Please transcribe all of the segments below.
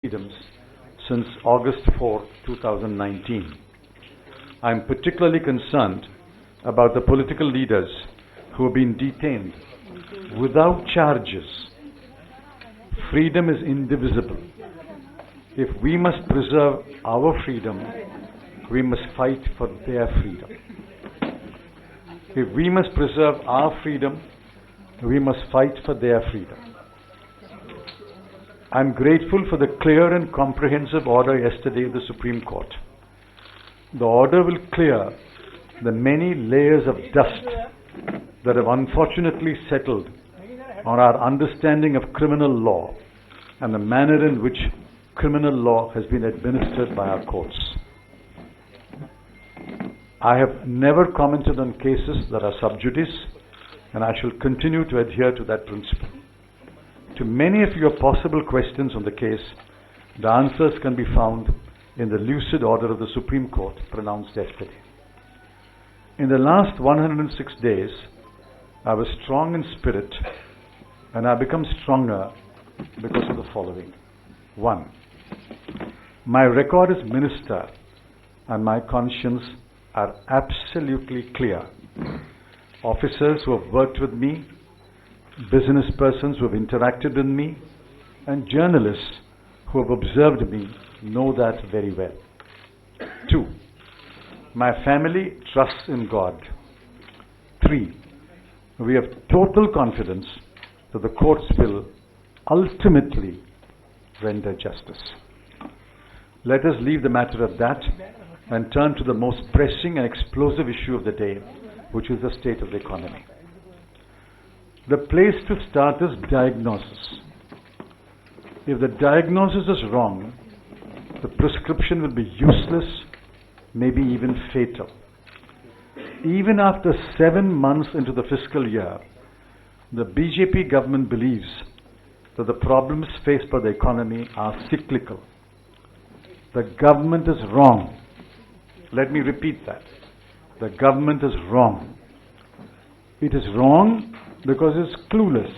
freedoms since August 4, 2019. I am particularly concerned about the political leaders who have been detained without charges. Freedom is indivisible. If we must preserve our freedom, we must fight for their freedom. If we must preserve our freedom, we must fight for their freedom. I am grateful for the clear and comprehensive order yesterday of the Supreme Court. The order will clear the many layers of dust that have unfortunately settled on our understanding of criminal law and the manner in which criminal law has been administered by our courts. I have never commented on cases that are sub judice, and I shall continue to adhere to that principle. To many of your possible questions on the case, the answers can be found in the lucid order of the Supreme Court pronounced yesterday. In the last 106 days, I was strong in spirit, and I become stronger because of the following. 1. My record as minister and my conscience are absolutely clear. Officers who have worked with me, business persons who have interacted with me, and journalists who have observed me know that very well. 2. My family trusts in God. 3. We have total confidence that the courts will ultimately render justice. Let us leave the matter at that and turn to the most pressing and explosive issue of the day, which is the state of the economy. The place to start is diagnosis. If the diagnosis is wrong, the prescription will be useless, maybe even fatal. Even after 7 months into the fiscal year, the BJP government believes that the problems faced by the economy are cyclical. The government is wrong. Let me repeat that. The government is wrong. It is wrong because it is clueless.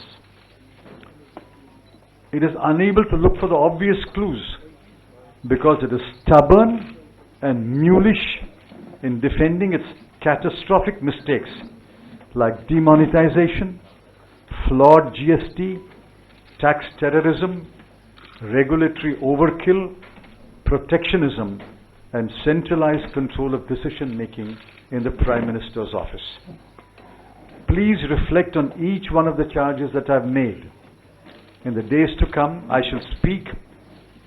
It is unable to look for the obvious clues because it is stubborn and mulish in defending its catastrophic mistakes like demonetization, flawed GST, tax terrorism, regulatory overkill, protectionism, and centralized control of decision making in the Prime Minister's office. Please reflect on each one of the charges that I've made. In the days to come, I shall speak,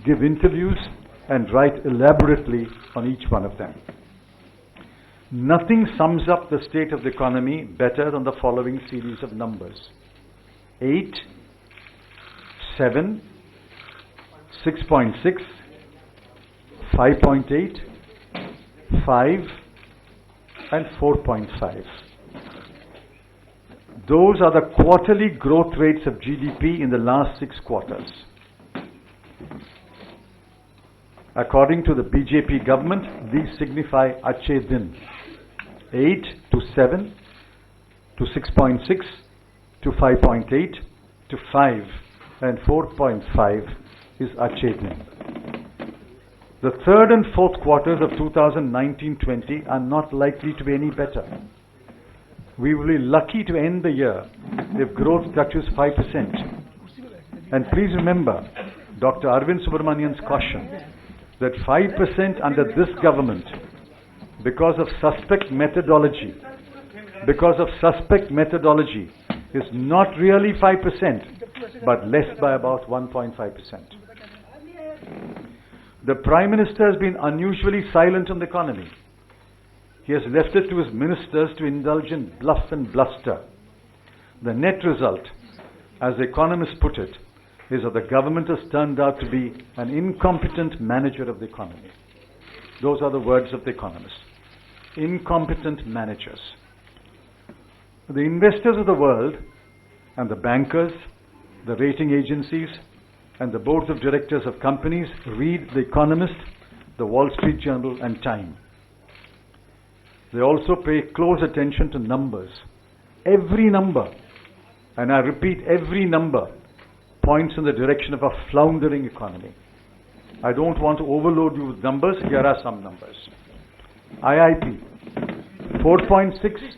give interviews, and write elaborately on each one of them. Nothing sums up the state of the economy better than the following series of numbers: 8, 7, 6.6, 5.8, 5, and 4.5. Those are the quarterly growth rates of GDP in the last 6 quarters. According to the BJP government, these signify Achhe Din. 8 to 7 to 6.6 to 5.8 to 5 and 4.5 is Achhe Din. The third and fourth quarters of 2019-20 are not likely to be any better. We will be lucky to end the year if growth touches 5%. And please remember Dr. Arvind Subramanian's caution that 5% under this government, because of suspect methodology, is not really 5%, but less by about 1.5%. The Prime Minister has been unusually silent on the economy. He has left it to his ministers to indulge in bluff and bluster. The net result, as the economists put it, is that the government has turned out to be an incompetent manager of the economy. Those are the words of the economists. Incompetent managers. The investors of the world and the bankers, the rating agencies, and the boards of directors of companies read The Economist, the Wall Street Journal, and Time. They also pay close attention to numbers. Every number, and I repeat, every number points in the direction of a floundering economy. I don't want to overload you with numbers. Here are some numbers. IIP, 4.6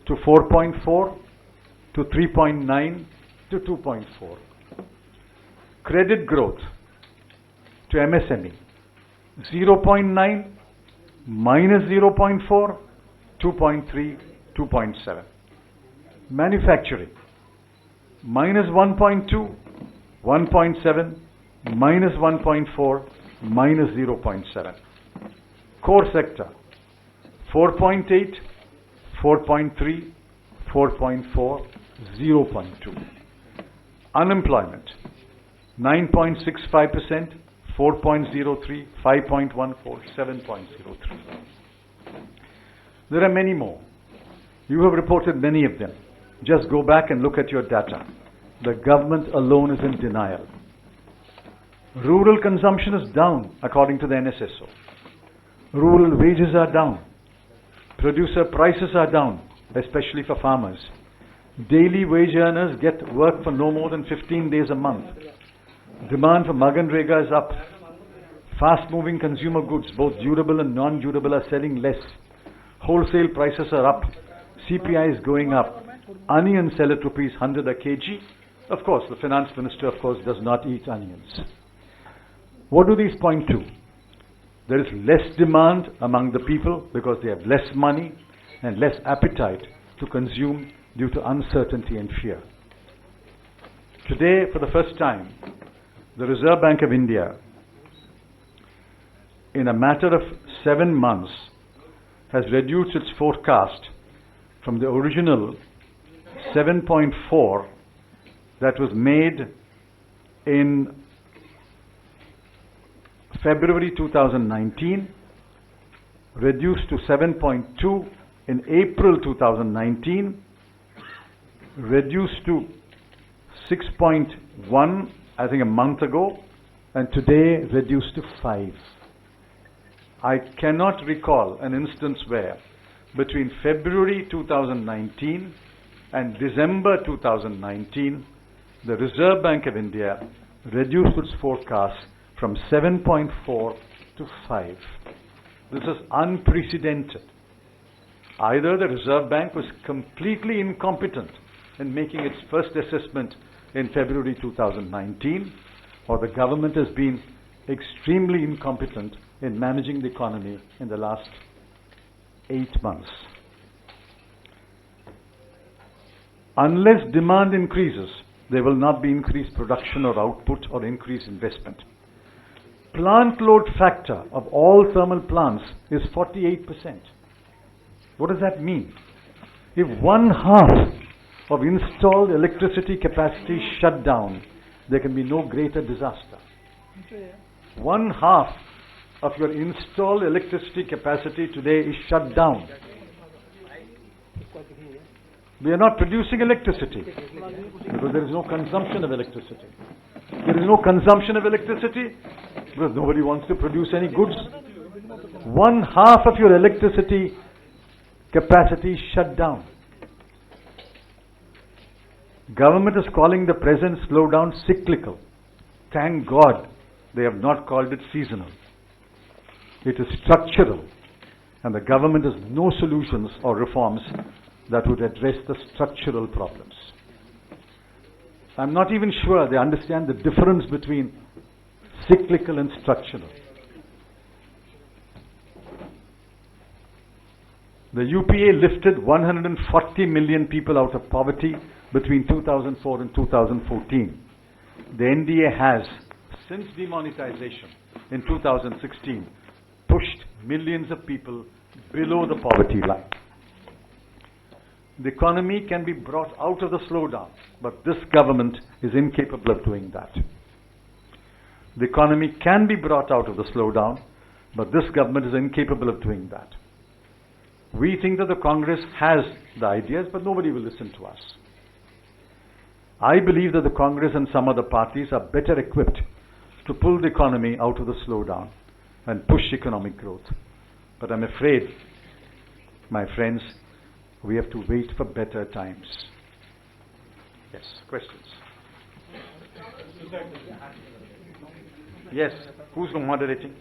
to 4.4 to 3.9 to 2.4. Credit growth to MSME, 0.9 minus 0.4, 2.3, 2.7. Manufacturing, minus 1.2, 1.7, minus 1.4, minus 0.7. Core sector, 4.8, 4.3, 4.4, 0.2. Unemployment, 9.65%, 4.03, 5.14, 7.03. There are many more. You have reported many of them. Just go back and look at your data. The government alone is in denial. Rural consumption is down, according to the NSSO. Rural wages are down. Producer prices are down, especially for farmers. Daily wage earners get work for no more than 15 days a month. Demand for Maganrega is up. Fast-moving consumer goods, both durable and non-durable, are selling less. Wholesale prices are up. CPI is going up. Onions sell at rupees 100 a kg. Of course, the finance minister, does not eat onions. What do these point to? There is less demand among the people because they have less money and less appetite to consume due to uncertainty and fear. Today, for the first time, the Reserve Bank of India, in a matter of 7 months, has reduced its forecast from the original 7.4 that was made in February 2019, reduced to 7.2 in April 2019, reduced to 6.1, I think a month ago, and today reduced to 5. I cannot recall an instance where between February 2019 and December 2019, the Reserve Bank of India reduced its forecast from 7.4 to 5. This is unprecedented. Either the Reserve Bank was completely incompetent in making its first assessment in February 2019, or the government has been extremely incompetent in managing the economy in the last 8 months. Unless demand increases, there will not be increased production or output or increased investment. Plant load factor of all thermal plants is 48%. What does that mean? If 1/2 of installed electricity capacity is shut down, there can be no greater disaster. 1/2 of your installed electricity capacity today is shut down. We are not producing electricity because there is no consumption of electricity. There is no consumption of electricity because nobody wants to produce any goods. 1/2 of your electricity capacity is shut down. Government is calling the present slowdown cyclical. Thank God they have not called it seasonal. It is structural, and the government has no solutions or reforms that would address the structural problems. I'm not even sure they understand the difference between cyclical and structural. The UPA lifted 140 million people out of poverty between 2004 and 2014. The NDA has, since demonetization in 2016, pushed millions of people below the poverty line. The economy can be brought out of the slowdown, but this government is incapable of doing that. The economy can be brought out of the slowdown, but this government is incapable of doing that. We think that the Congress has the ideas, but nobody will listen to us. I believe that the Congress and some other parties are better equipped to pull the economy out of the slowdown and push economic growth. But I'm afraid, my friends, we have to wait for better times. Yes, questions? Yes. Who's moderating?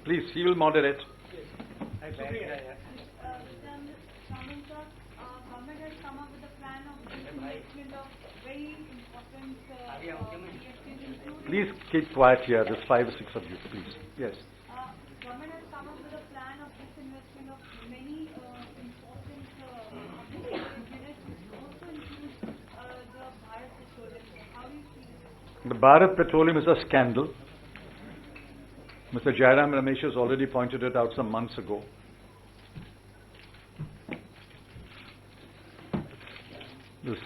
Please, he will moderate. Government has come up with a plan of disinvestment of very important Please keep quiet here. There's 5 or 6 of you, please. Yes. Government has come up with a plan of disinvestment of many important units, which also includes the Bharat Petroleum. How do you see this? The Bharat Petroleum is a scandal. Mr. Jairam Ramesh has already pointed it out some months ago. This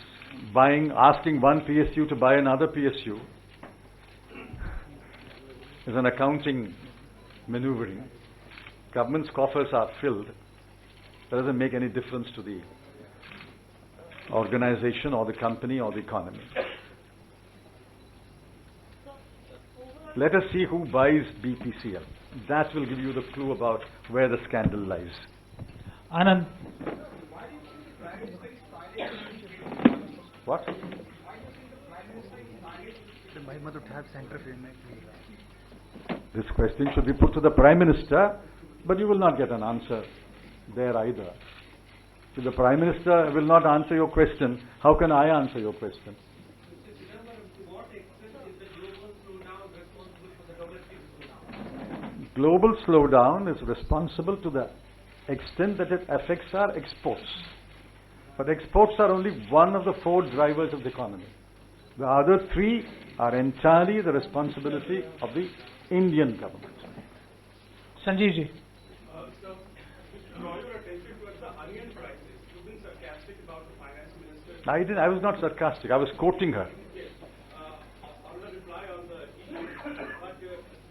asking one PSU to buy another PSU is an accounting maneuvering. Government's coffers are filled. That doesn't make any difference to the organization or the company or the economy. Let us see who buys BPCL. That will give you the clue about where the scandal lies. Anand. What? This question should be put to the Prime Minister, but you will not get an answer there either. If the Prime Minister will not answer your question, how can I answer your question? Global slowdown is responsible to the extent that it affects our exports. But exports are only one of the 4 drivers of the economy. The other 3 are entirely the responsibility of the Indian government. Sanjeev ji. Sir, draw your attention towards the onion prices. You've been sarcastic about the finance minister. I was not sarcastic. I was quoting her. Yes. On the reply on the email, but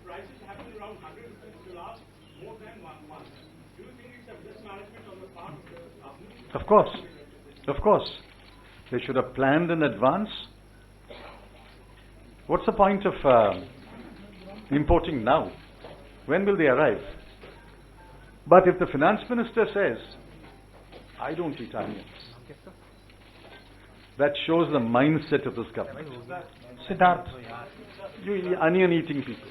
prices have been around 100 rupees for the last more than 1 month. Do you think it's a mismanagement on the part of the government? Of course. Of course. They should have planned in advance. What's the point of importing now? When will they arrive? But if the finance minister says, I don't eat onions, that shows the mindset of this government. Siddharth. You onion eating people.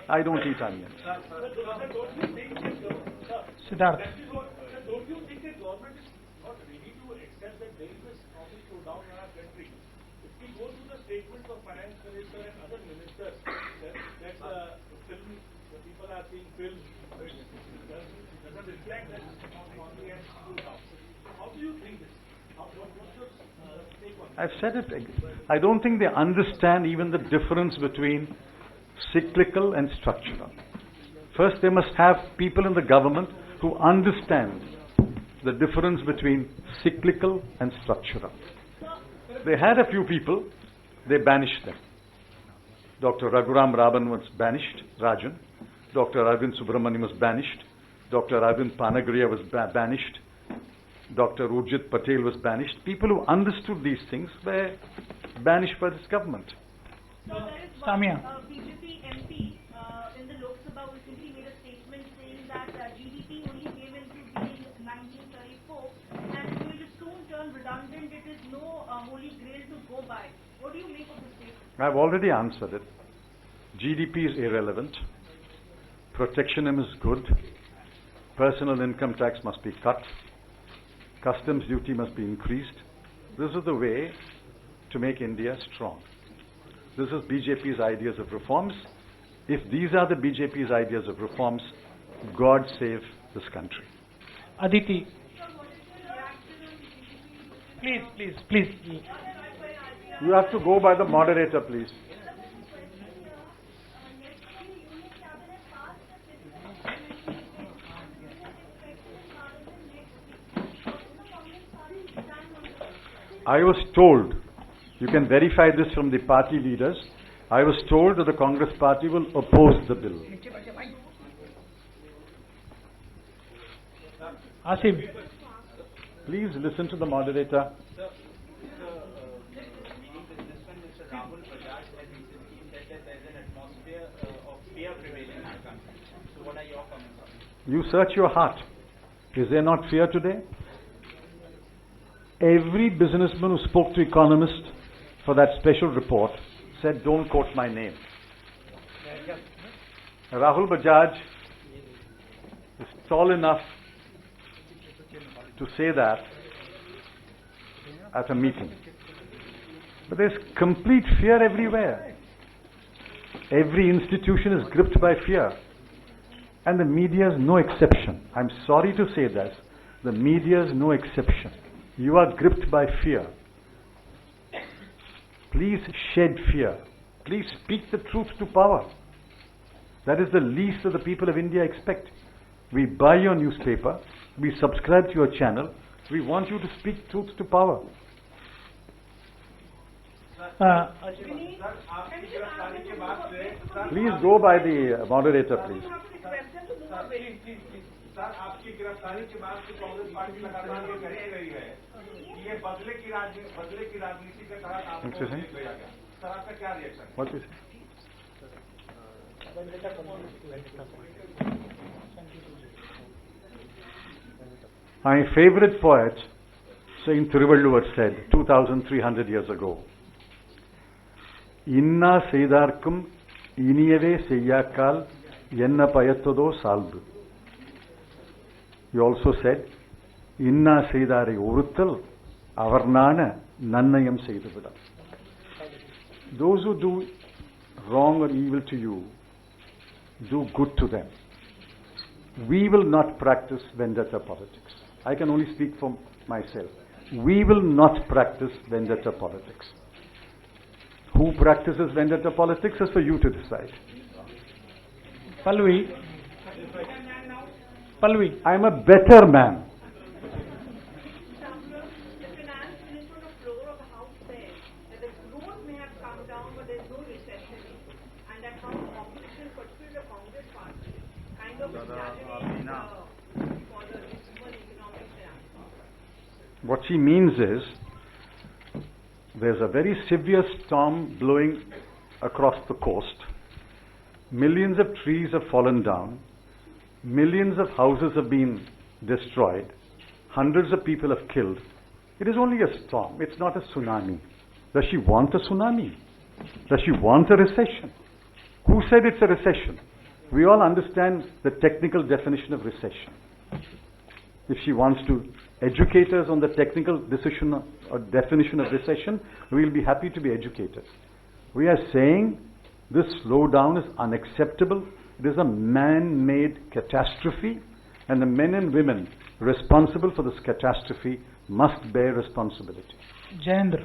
I don't eat onions. Siddharth. Don't you think that government is not ready to accept that there is a economic slowdown in our country? If we go through the statements of finance minister and other ministers, that the people are seeing films, doesn't reflect that economy has slowed down. How do you think this? What's your take on that? I've said it. I don't think they understand even the difference between cyclical and structural. First, they must have people in the government who understand the difference between cyclical and structural. They had a few people, they banished them. Dr. Raghuram Rajan was banished, Dr. Arvind Subramanian was banished, Dr. Arvind Panagriya was banished, Dr. Urjit Patel was banished. People who understood these things were banished by this government. So there is Samia. BJP MP in the Lok Sabha recently made a statement saying that GDP only came into being in 1934 and it will soon turn redundant. It is no holy grail to go by. What do you make of this statement? I've already answered it. GDP is irrelevant. Protectionism is good. Personal income tax must be cut. Customs duty must be increased. This is the way to make India strong. This is BJP's ideas of reforms. If these are the BJP's ideas of reforms, God save this country. Aditi. Please. You have to go by the moderator, please. I was told, you can verify this from the party leaders, I was told that the Congress party will oppose the bill. Asim. Please listen to the moderator. You search your heart. Is there not fear today? Every businessman who spoke to economists for that special report said, don't quote my name. Rahul Bajaj is tall enough to say that at a meeting. But there's complete fear everywhere. Every institution is gripped by fear. And the media is no exception. I'm sorry to say this. The media is no exception. You are gripped by fear. Please shed fear. Please speak the truth to power. That is the least that the people of India expect. We buy your newspaper. We subscribe to your channel. We want you to speak truth to power. Please go by the moderator, please. Sir आपकी गिरफ्तारी के बाद से Congress party लगातार ये कह रही है कि ये बदले की राजनीति के तहत आपको भेजा गया। सर आपका क्या रिएक्शन है? What is it? My favorite poet, Saint Thiruvalluvar, said 2,300 years ago, Inna Seidarkum Iniyave Seyyakal Yenna Payattodo Saldu. He also said, Inna Seydare Uruttal Avarnana Nannayam Seyduvida. Those who do wrong or evil to you, do good to them. We will not practice vendetta politics. I can only speak for myself. We will not practice vendetta politics. Who practices vendetta politics is for you to decide. Pallavi. I am a better man. The finance minister on the floor of the House said that the growth may have come down, but there is no recession, and that how opposition, particularly the Congress party, kind of exaggerates for the regional economic finance. What she means is, there's a very severe storm blowing across the coast. Millions of trees have fallen down. Millions of houses have been destroyed. Hundreds of people have killed. It is only a storm. It's not a tsunami. Does she want a tsunami? Does she want a recession? Who said it's a recession? We all understand the technical definition of recession. If she wants to educate us on the technical decision or definition of recession, we will be happy to be educated. We are saying this slowdown is unacceptable. It is a man-made catastrophe, and the men and women responsible for this catastrophe must bear responsibility. Jayendra.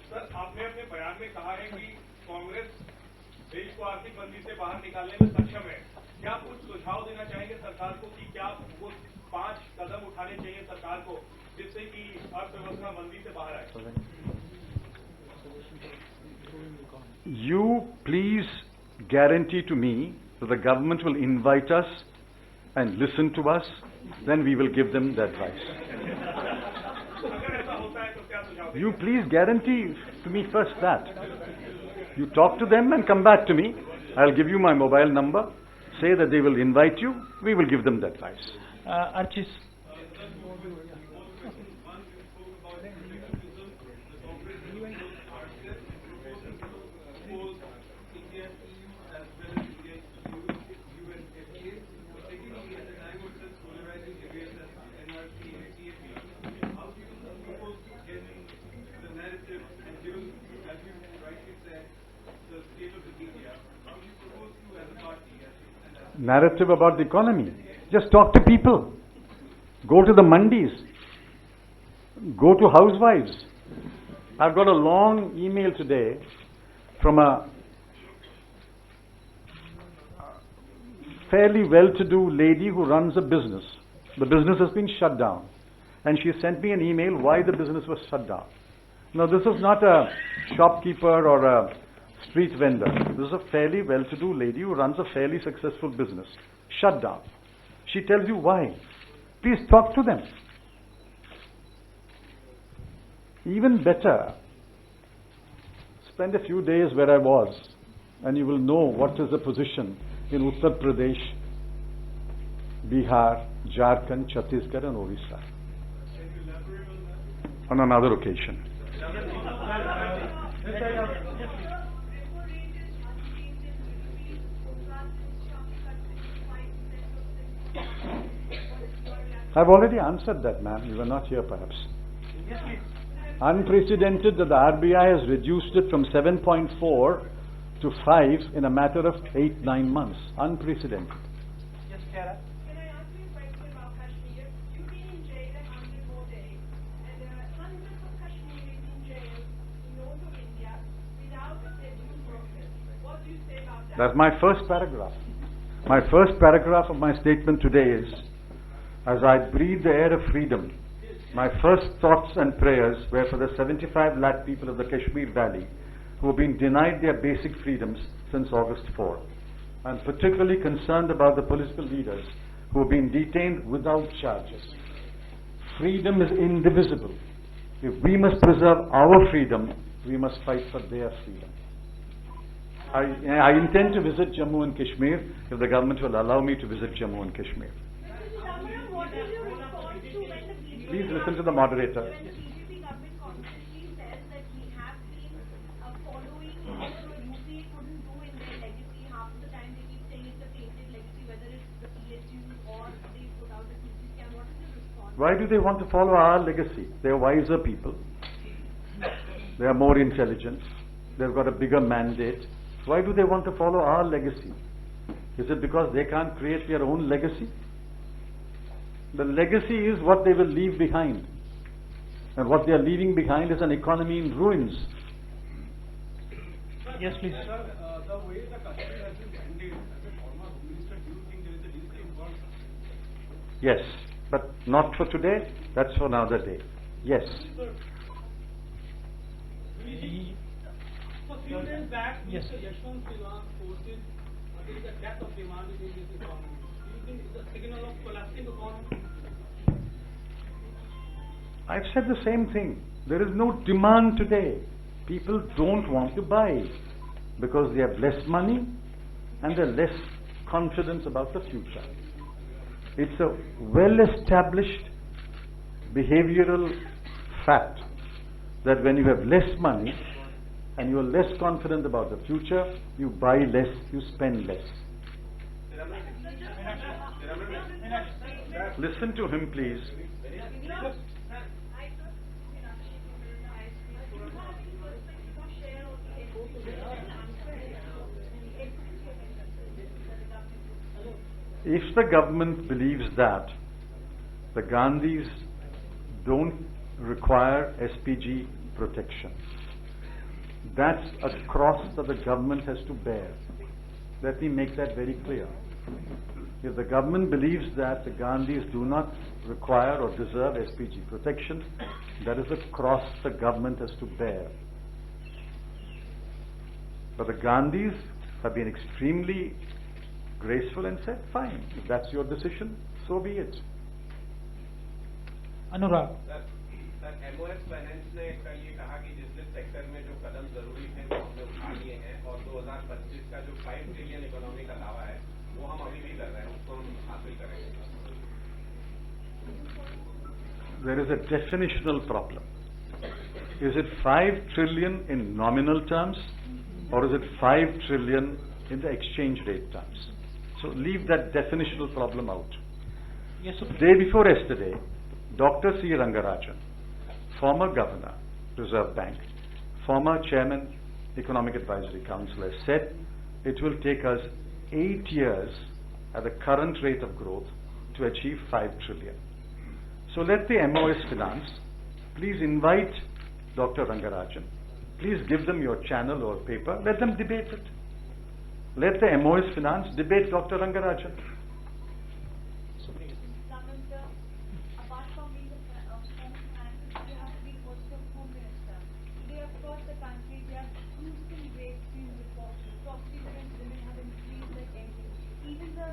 Sir आपने अपने बयान में कहा है कि कांग्रेस देश को आर्थिक मंदी से बाहर निकालने में सक्षम है। क्या आप कुछ सुझाव देना चाहेंगे सरकार को कि क्या वो 5 कदम उठाने चाहिए सरकार को जिससे कि अर्थव्यवस्था मंदी से बाहर आए? You please guarantee to me that the government will invite us and listen to us, then we will give them the advice. You please guarantee to me first that. You talk to them and come back to me. I'll give you my mobile number. Say that they will invite you. We will give them the advice. Archis. Narrative about the economy. Just talk to people. Go to the mandis. Go to housewives. I've got a long email today from a fairly well-to-do lady who runs a business. The business has been shut down. And she sent me an email why the business was shut down. Now, this is not a shopkeeper or a street vendor. This is a fairly well-to-do lady who runs a fairly successful business. Shut down. She tells you why. Please talk to them. Even better, spend a few days where I was, and you will know what is the position in Uttar Pradesh, Bihar, Jharkhand, Chhattisgarh and Orissa. On another occasion. I've already answered that, ma'am. You were not here, perhaps. Unprecedented that the RBI has reduced it from 7.4 to 5 in a matter of 8-9 months. Unprecedented. Yes, Clara. Can I ask you a question about Kashmir? You've been in jail and 100 more days, and hundreds of Kashmiris in jail in north of India without a due process. What do you say about that? That's my first paragraph. My first paragraph of my statement today is, as I breathe the air of freedom, my first thoughts and prayers were for the 75 lakh people of the Kashmir Valley who have been denied their basic freedoms since August 4. I'm particularly concerned about the political leaders who have been detained without charges. Freedom is indivisible. If we must preserve our freedom, we must fight for their freedom. I intend to visit Jammu and Kashmir if the government will allow me to visit Jammu and Kashmir. Chidambaram, what is your response to when the BJP Please listen to the moderator. when the BJP government constantly says that we have been following what the UPA couldn't do in their legacy? Half of the time they keep saying it's a tainted legacy, whether it's the PSU or they put out the CC scan. What is your response? Why do they want to follow our legacy? They are wiser people. They are more intelligent. They've got a bigger mandate. Why do they want to follow our legacy? Is it because they can't create their own legacy? The legacy is what they will leave behind. And what they are leaving behind is an economy in ruins. Yes, please. Sir, the way the Kashmir has been handled, as a former Home Minister, do you think there is a risk involved? Yes, but not for today. That's for another day. Yes. So few days back, Yes. Mr. Yashwant Sivan posted there is a death of demand in this economy. Do you think it's a signal of collapsing economy? I've said the same thing. There is no demand today. People don't want to buy because they have less money and they're less confident about the future. It's a well-established behavioral fact that when you have less money and you are less confident about the future, you buy less, you spend less. Listen to him, please. If the government believes that the Gandhis don't require SPG protection, that's a cross that the government has to bear. Let me make that very clear. If the government believes that the Gandhis do not require or deserve SPG protection, that is a cross the government has to bear. But the Gandhis have been extremely graceful and said, fine, if that's your decision, so be it. Anurag. Sir MOS finance ने कल ये कहा कि जिस sector में जो कदम जरूरी थे वो हमने उठा लिए हैं और 2025 का जो 5 ट्रिलियन इकोनॉमी का दावा है वो हम अभी भी कर रहे हैं, उसको हम हासिल करेंगे. There is a definitional problem. Is it 5 trillion in nominal terms or is it 5 trillion in the exchange rate terms? So leave that definitional problem out. Yes, sir. Day before yesterday, Dr. C. Rangarajan, former governor, Reserve Bank, former chairman, Economic Advisory Council, has said it will take us 8 years at the current rate of growth to achieve 5 trillion. So let the MOS Finance please invite Dr. Rangarajan. Please give them your channel or paper. Let them debate it. Let the MOS Finance debate Dr. Rangarajan. Apart from being the home finances, you have to be also home minister. Today, across the country, there are hugely great streams of property rent women have increased like anything. Even the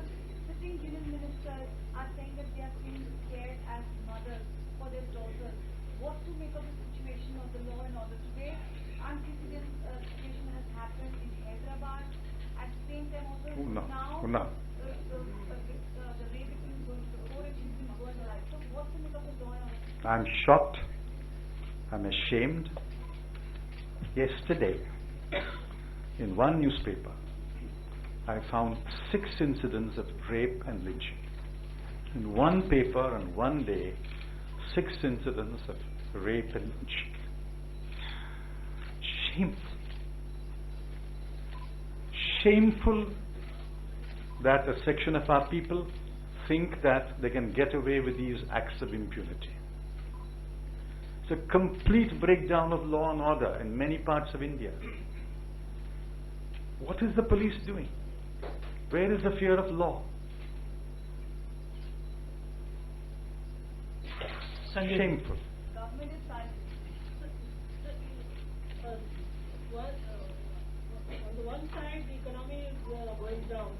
sitting union ministers are saying that they are feeling scared as mothers for their daughters. What to make of the situation of the law and order today? Unprecedented situation has happened in Hyderabad. At the same time, also now the rape is going to court and she's been going alive. So what's the make of the law and order? I'm shocked. I'm ashamed. Yesterday, in one newspaper, I found 6 incidents of rape and lynching. In one paper on one day, 6 incidents of rape and shameful. Shameful that a section of our people think that they can get away with these acts of impunity. It's a complete breakdown of law and order in many parts of India. What is the police doing? Where is the fear of law? Shameful. Government is silent. On the one side, the economy is going down.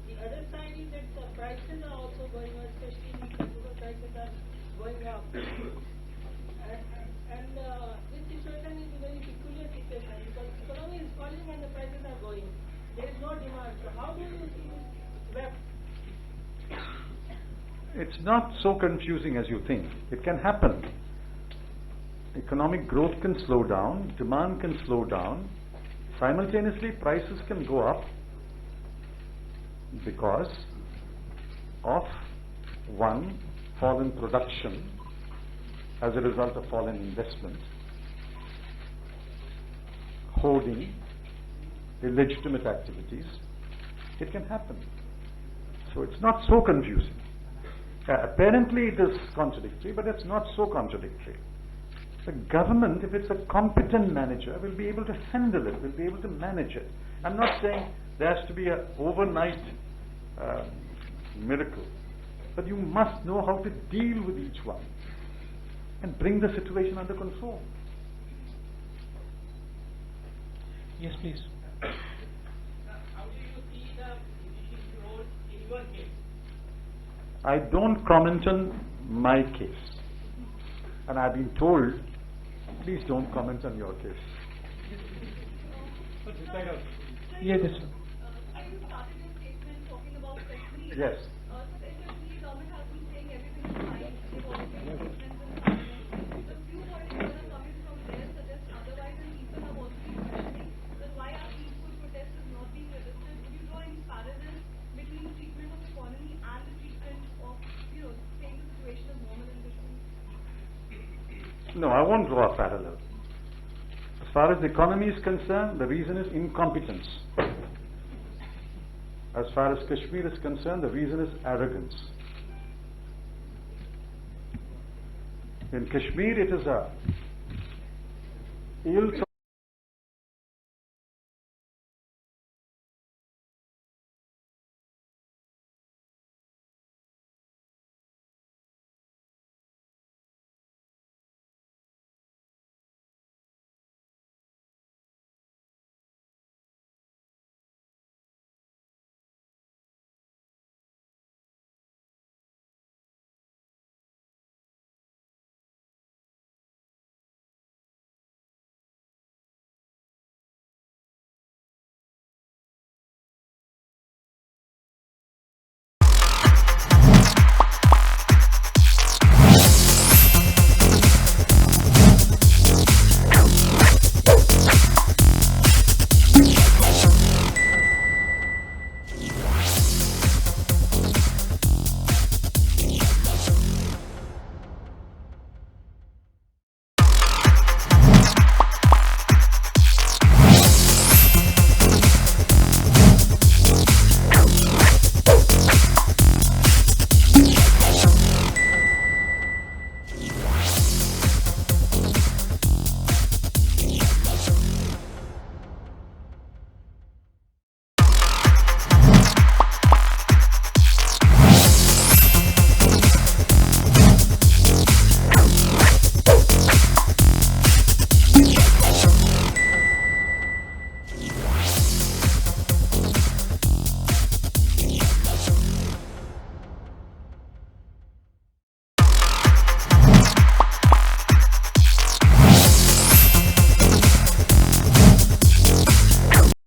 The other side is that the prices are also going up, especially the consumer prices are going up. And this situation is a very peculiar situation because the economy is falling and the prices are going. There is no demand. So how do you see this web? It's not so confusing as you think. It can happen. Economic growth can slow down, demand can slow down. Simultaneously, prices can go up because of one, fall in production as a result of fall in investment, hoarding, illegitimate activities. It can happen. So it's not so confusing. Apparently it is contradictory, but it's not so contradictory. The government, if it's a competent manager, will be able to handle it, will be able to manage it. I'm not saying there has to be an overnight miracle, but you must know how to deal with each one and bring the situation under control. Yes, please. How do you see the judicial role in your case? I don't comment on my case. And I've been told, please don't comment on your case. Yeah, this. You started your statement talking about Kashmir. Yes. So in Kashmir, government has been saying everything is fine. They've already been statements and the few words that are coming from there suggest otherwise, and people have also been questioning that why our peaceful protest is not being registered. Would you draw any parallel between the treatment of economy and the treatment of, saying the situation is normal in Kashmir? No, I won't draw a parallel. As far as the economy is concerned, the reason is incompetence. As far as Kashmir is concerned, the reason is arrogance. In Kashmir, it is a ill